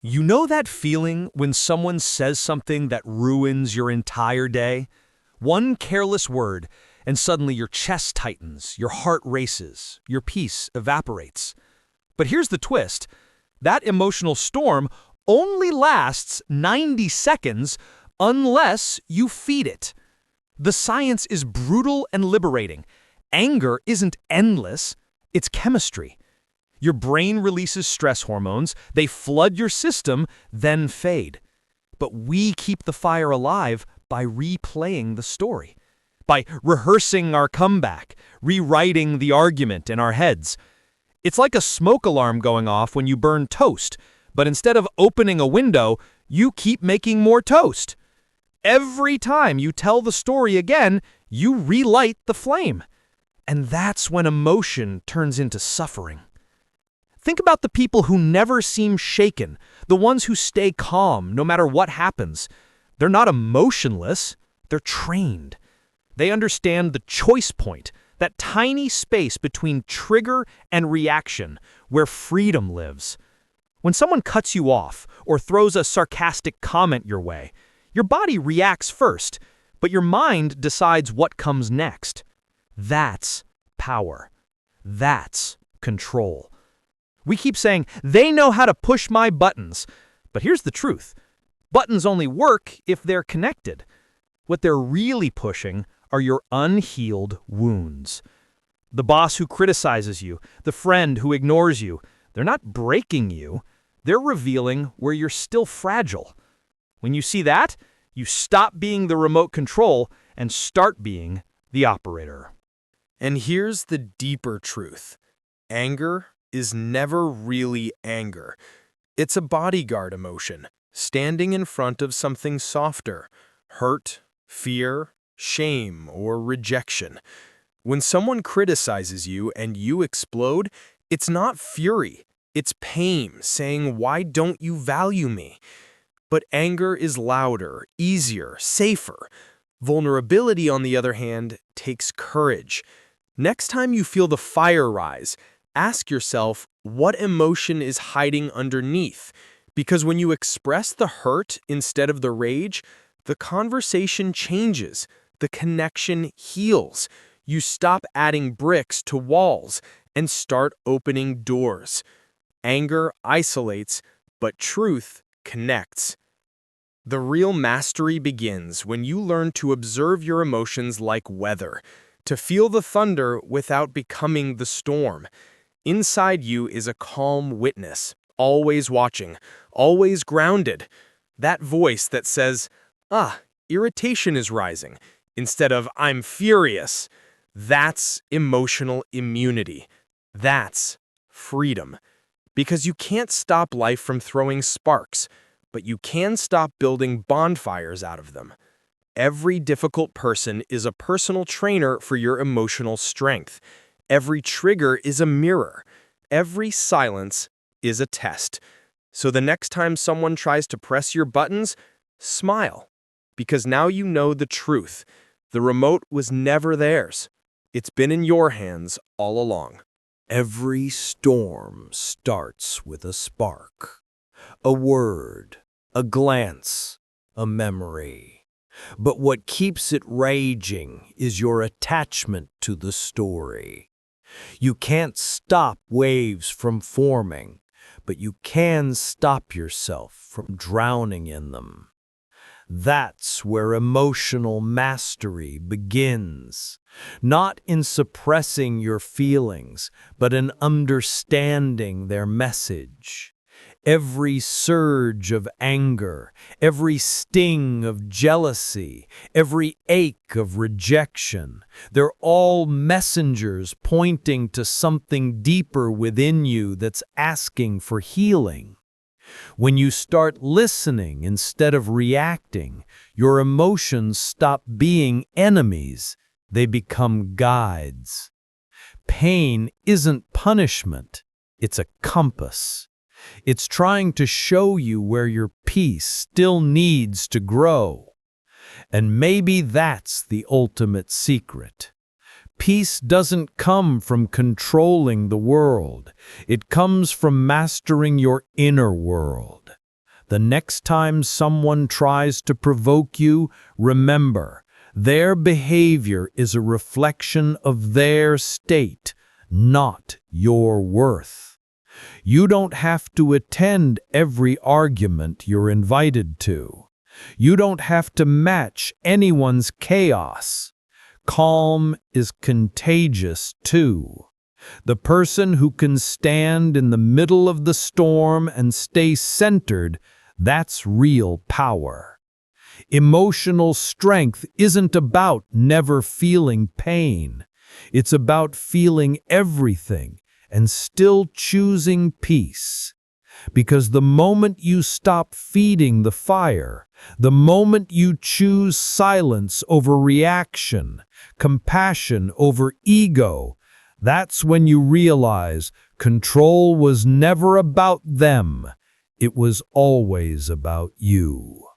You know that feeling when someone says something that ruins your entire day? One careless word, and suddenly your chest tightens, your heart races, your peace evaporates. But here's the twist. That emotional storm only lasts 90 seconds unless you feed it. The science is brutal and liberating. Anger isn't endless, it's chemistry. Your brain releases stress hormones, they flood your system, then fade. But we keep the fire alive by replaying the story, by rehearsing our comeback, rewriting the argument in our heads. It's like a smoke alarm going off when you burn toast, but instead of opening a window, you keep making more toast. Every time you tell the story again, you relight the flame. And that's when emotion turns into suffering. Think about the people who never seem shaken, the ones who stay calm no matter what happens. They're not emotionless, they're trained. They understand the choice point, that tiny space between trigger and reaction, where freedom lives. When someone cuts you off or throws a sarcastic comment your way, your body reacts first, but your mind decides what comes next. That's power. That's control. We keep saying, they know how to push my buttons. But here's the truth. Buttons only work if they're connected. What they're really pushing are your unhealed wounds. The boss who criticizes you, the friend who ignores you, they're not breaking you. They're revealing where you're still fragile. When you see that, you stop being the remote control and start being the operator. And here's the deeper truth. Anger is never really anger. It's a bodyguard emotion, standing in front of something softer, hurt, fear, shame, or rejection. When someone criticizes you and you explode, it's not fury, it's pain saying, "Why don't you value me?" But anger is louder, easier, safer. Vulnerability, on the other hand, takes courage. Next time you feel the fire rise, ask yourself what emotion is hiding underneath, because when you express the hurt instead of the rage, the conversation changes, the connection heals. You stop adding bricks to walls and start opening doors. Anger isolates, but truth connects. The real mastery begins when you learn to observe your emotions like weather, to feel the thunder without becoming the storm. Inside you is a calm witness, always watching, always grounded. That voice that says, irritation is rising, instead of, I'm furious. That's emotional immunity. That's freedom. Because you can't stop life from throwing sparks, but you can stop building bonfires out of them. Every difficult person is a personal trainer for your emotional strength. Every trigger is a mirror. Every silence is a test. So the next time someone tries to press your buttons, smile. Because now you know the truth. The remote was never theirs. It's been in your hands all along. Every storm starts with a spark, a word, a glance, a memory. But what keeps it raging is your attachment to the story. You can't stop waves from forming, but you can stop yourself from drowning in them. That's where emotional mastery begins, not in suppressing your feelings, but in understanding their message. Every surge of anger, every sting of jealousy, every ache of rejection, they're all messengers pointing to something deeper within you that's asking for healing. When you start listening instead of reacting, your emotions stop being enemies, they become guides. Pain isn't punishment, it's a compass. It's trying to show you where your peace still needs to grow. And maybe that's the ultimate secret. Peace doesn't come from controlling the world. It comes from mastering your inner world. The next time someone tries to provoke you, remember, their behavior is a reflection of their state, not your worth. You don't have to attend every argument you're invited to. You don't have to match anyone's chaos. Calm is contagious too. The person who can stand in the middle of the storm and stay centered, that's real power. Emotional strength isn't about never feeling pain. It's about feeling everything and still choosing peace. Because the moment you stop feeding the fire, the moment you choose silence over reaction, compassion over ego, that's when you realize control was never about them. It was always about you.